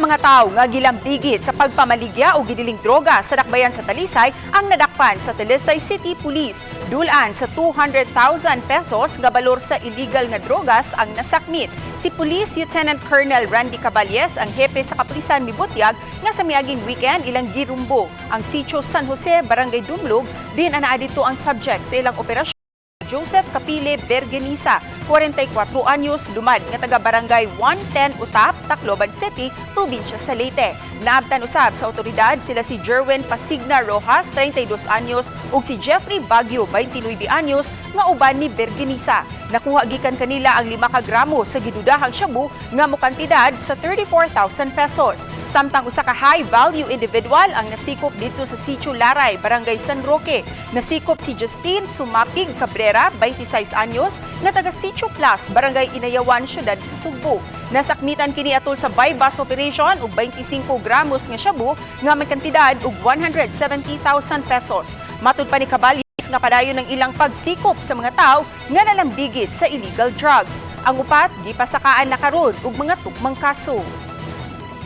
mga tawo nga gilambigit sa pagpamaligya o gidiling droga sa dakbayan sa Talisay ang nadakpan sa Talisay City Police. Dulaan sa 200,000 pesos nga balor sa illegal nga drogas ang nasakmit. Si Police Lieutenant Colonel Randy Caballes ang hepe sa kapulisan mibutyag nga sa miaging weekend ilang girumbo ang Sitio San Jose, Barangay Dumlog, din anaa dito ang subject sa ilang operasyon. Joseph Capile Bergenisa, 44 anyos, lumad nga taga-barangay 110 Utap, Tacloban City, probinsya sa Leyte. Naabtan usab sa otoridad sila si Jerwin Pasigna Rojas, 32 anyos, ug si Jeffrey Baguio, 29 anyos, nga uban ni Bergenisa. Nakuha gikan kanila ang 5 ka gramo sa gidudahang shabu nga mokantidad sa 34,000 pesos. Samtang usa ka high-value individual ang nasikop dito sa Sitio Laray, Barangay San Roque. Nasikop si Justine Sumapig Cabrera, 26 anyos, nga taga Sitio Plus, Barangay Inayawan, Syudad sa Sugbo. Nasakmitan kini atol sa buy-bust operation ug 25 gramos nga shabu nga may kantidad og 170,000 pesos. Matud pa ni Caballes nga padayon ng ilang pagsikop sa mga tao nga nalambigit sa illegal drugs. Ang upat gipasakaan na karon og mga tukmang kaso.